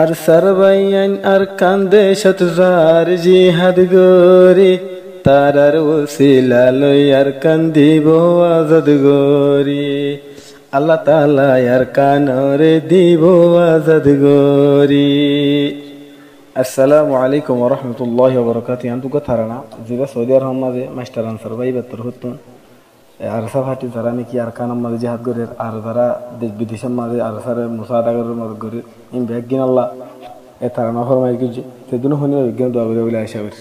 আর সারবাইয়ান আর কান্দে শতজার জিহাদ গরি তারার ওসিলা লই আর কান্দিব আজাদ গরি আল্লাহ তাআলা আর কানরে দিব আজাদ গরি। আসসালামু আলাইকুম ওয়া রাহমাতুল্লাহি ওয়া বারাকাতুহু। আনতুকা থারানা জিগা সৌদি আরব মাঝে মাস্টার আনসার ভাই বেতর হতুন আর সাফাটি যারা নাকি আর কানাম মাঝে জিহাদ করে আর যারা দেশ বিদেশের মাঝে আর সারে মুসাদাগরের মাঝে করে ইন ব্যাগিন আল্লাহ এ থারানা ফরমাই কি সেদিন হনি বিজ্ঞান দোয়া করে বলে আশা করি।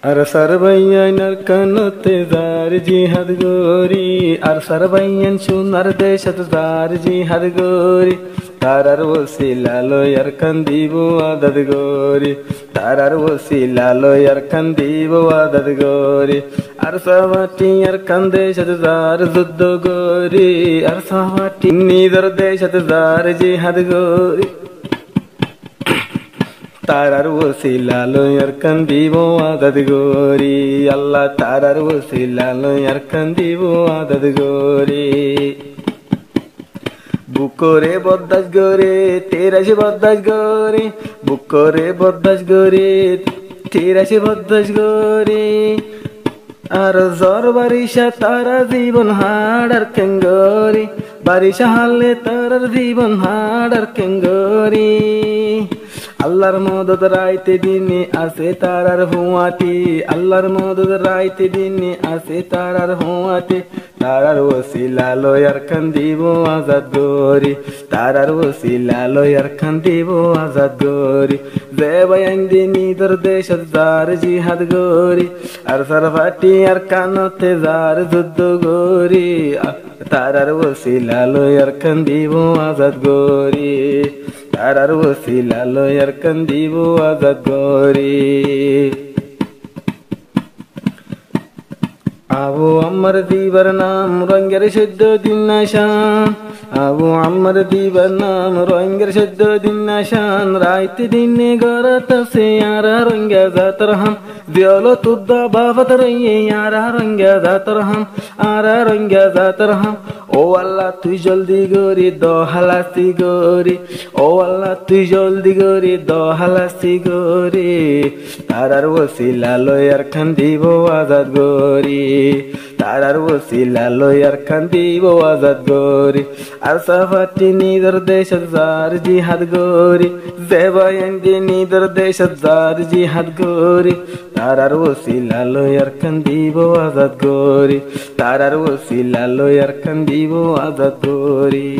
আর সারবাইয়ান আর কানতে জার জিহাদ গরি আর সারবাইয়ান সোনার দেশত জার জিহাদ গরি তারার ওসিলা লই আর কান্দিব আজাদ গরি তারার ওসিলা লই আর কান্দিব আজাদ গরি আর সাওয়াটি আর কান্দে শত জার যুদ্ধ গরি আর সাওয়াটি নিজর দেশত জার জিহাদ গরি তারার ওসিলা লই আর কান্দিব আজাদ গরি আল্লাহ তারার ওসিলা লই আর কান্দিব আজাদ গরি। বুকরে বদাস গরে তেরাশি বদাস গরে বুকরে বদাস গরে তেরাশি বদাস গরে আর জ্বর বারিশা তারা জীবন হাড়ার কেঙ্গরি বারিশা হালে তারার জীবন হাড়ার কেঙ্গরি আল্লাহর মদদ রাইতে দিনে আসে তারার হুয়াতে আল্লাহর মদদ রাইতে দিনে আসে তারার হুয়াতে তারার ওসিলা লই আর কান্দিব আজাদ গরি তারার ওসিলা লই আর কান্দিব আজাদ গরি যে বয়ান দিনি তোর দেশত জার জিহাদ গরি আর সারফাটি আর কানতে জার যুদ্ধ গরি তারার ওসিলা লই আর কান্দিব আজাদ গরি তারার ওসিলা লই আর কান্দিব আজাদ গরি। আবু আম্মার দিবার নাম রঙ্গের সদ্য দিন নাশান আবু আম্মার দিবার নাম রঙ্গের সদ্য দিন নাশান রাইতে দিনে গরত সে আর রঙ্গা জাতর হাম দিয়ালো তুদ্দা বাবত রইয়ে আর রঙ্গা জাতর হাম আর রঙ্গা জাতর হাম ও আল্লাহ তুই জলদি গরি দহালাসি গরি ও আল্লাহ তুই জলদি গরি দহালাসি গরি তারার ওসিলা লই আর কান্দিব আজাদ গরি তারার ওসিলা লই আর কান্দিব আজাদ গরি আর সাফাটি নিজর দেশত জার জিহাদ গরি জেবায়ান দি নিজর দেশত জার জিহাদ গরি তারার ওসিলা লই আর কান্দিব আজাদ গরি তারার ওসিলা লই আর কান্দিব আজাদ গরি।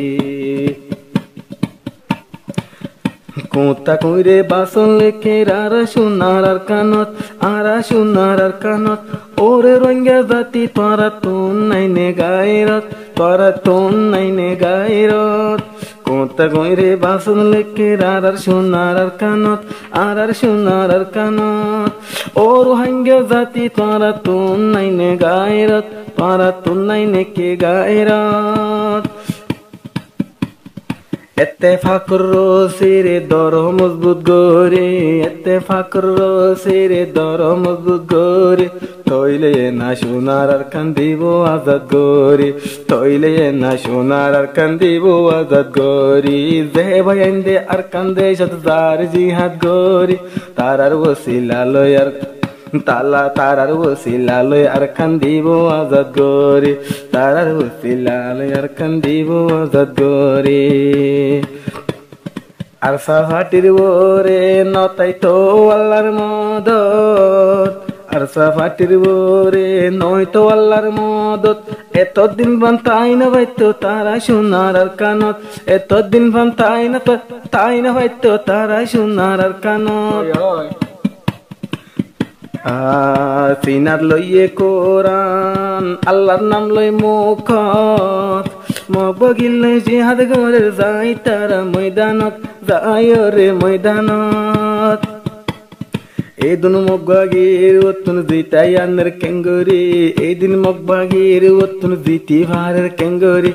কোতা কইরে বাসন লেখে আর সোনার আর কানত আর সোনার আর কানত ওরে রঙ্গা জাতি তোরা তোন নাইনে গায়রত তোরা তোন নাইনে গায়রত কোতা কইরে বাসন লেখে আর সোনার আর কানত আর সোনার আর কানত ওর হাঙ্গা জাতি তোরা তোন নাইনে গায়রত তোরা তোন নাইনে কে গায়রত এত্তেফাকুর রসিরে দর মজবুত গরে এত্তেফাকুর রসিরে দর মজবুত গরে তইলে না সোনার আর কান্দিব আজাদ গরি তইলে না সোনার আর কান্দিব আজাদ গরি যে বয়ান দে আর কান্দে শত জার জিহাদ গরি তারার ওসিলা লই আর তালা তারার ওসিলা লই আর কান্দিব আজাদ গরি তারার ওসিলা লই আর কান্দিব আজাদ গরি। আর সাফাটির ওরে নতাই তো আল্লাহর মদত আর সাফাটির ওরে নয় তো আল্লাহর মদত এতদিন বান তাই না বাইতো তারা সোনার আর কানত এতদিন বান তাই না বাইতো তারা সোনার আর কানত সিনার লইয়ে কোরআন আল্লাহর নাম লই মুখত মগিলে জিহাদ করে যাই তারা ময়দানত যায় রে ময়দানত এই দিন মগবাগির ওতুন জিতাই আনের কেঙ্গরি এই দিন মগবাগির ওতুন জিতি ভারের কেঙ্গরি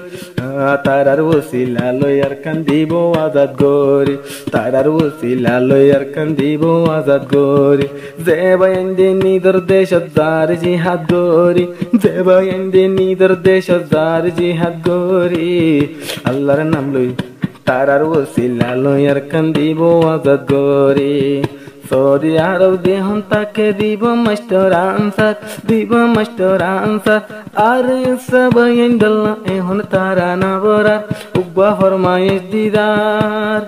তারার ওসিলা লই আর কান্দিব আজাদ গরি তারার ওসিলা লই আর কান্দিব আজাদ গরি যে বয়ান দে নিজর দেশত জার জিহাদ গরি যে বয়ান দে নিজর দেশত জার জিহাদ গরি আল্লাহর নাম লই তারার ওসিলা লয়ার কান দিব আজাদ গরি সৌদি আরব দেহন তাকে দিব মাস্টার আনসার আর সবাই ইন্দাল্লাহ এখন তারা না বরার উব্বা ফরমাইশ দিদার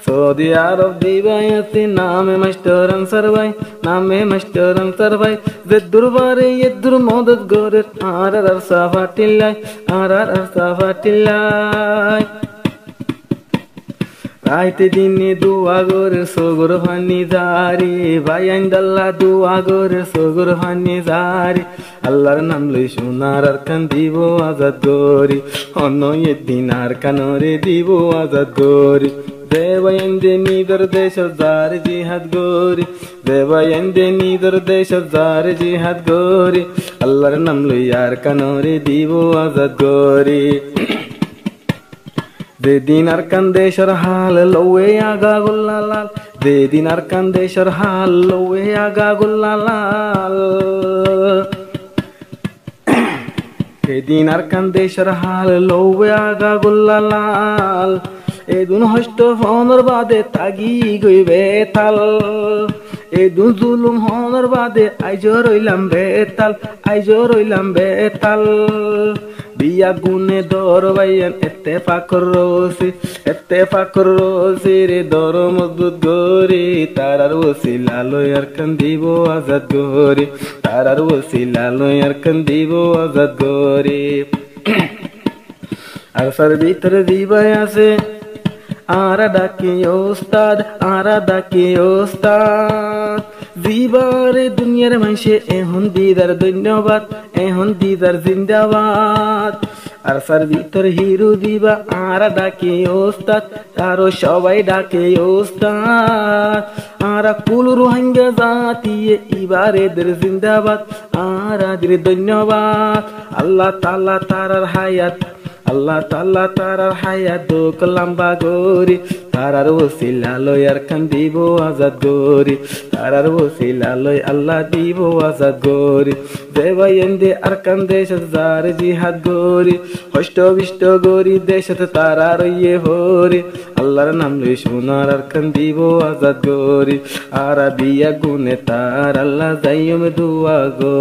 সৌদি আরব দিবায়তে নামে মাস্টার আনসার ভাই যে দুর্বারে এদুর মদত গরে আর সাফাটিল্লাই রাইতে দিনে দুয়া গরে সগর ফানি জারি ভাই আইন্দাল্লাহ দুয়া গরে সগর ফানি জারি আল্লাহর নাম লই সোনার আর কান দিব আজাদ গরি অন্য এদিন আর কানরে দিব আজাদ গরি দেবায়ন্দে নিদর দেশ জার জিহাদ গরি দেবায়ন্দে নিদর দেশ জার জিহাদ গরি আল্লাহর নাম লই আর কানরে দিব আজাদ গরি যেদিন আর কান্দেশর হাল লৌয়ে আগা গুল্লালাল যেদিন আর কান্দেশর হাল লৌয়ে আগা গুল্লালাল সেদিন আর কান্দেশর হাল লৌয়ে আগা গুল্লালাল এদুন হষ্ট ফনর বাদে তাগি গইবে তাল এদুন জুলুম হনর বাদে আইজো রইলাম বেতাল বিয়া গুনে দর বাইয়ান এতে ফাকর রোসি রে দর মজবুত গরি তারার ওসিলা লয়ার কান দিব আজাদ গরি তারার ওসিলা লয়ার কান দিব আজাদ গরি আর সার ভিতরে দিবাই আছে আরা ডাকি ওস্তাদ দিবারে দুনিয়ার মাইসে এখন দিদার ধন্যবাদ এখন দিদার জিন্দাবাদ আর সার ভিতর হিরু দিবা আরা ডাকি ওস্তাদ আরো সবাই ডাকে ওস্তাদ আরা কুল রোহিঙ্গা জাতিয়ে ইবারেদের জিন্দাবাদ আরাদের ধন্যবাদ আল্লাহ তাআলা তারার হায়াত দুক লম্বা গরি তারার ওসিলা লয়ার কান দিব আজাদ গরি তারার ওসিলা লয় আল্লাহ দিব আজাদ গরি দেবায়ন্দে আর কান দেশ জার জিহাদ গরি হষ্ট বিষ্ট গরি দেশত তারা রইয়ে হরি আল্লাহর নাম লই সোনার আর কান দিব আজাদ গরি আরা বিয়া গুনে তার আল্লাহ যাইম দুয়া গো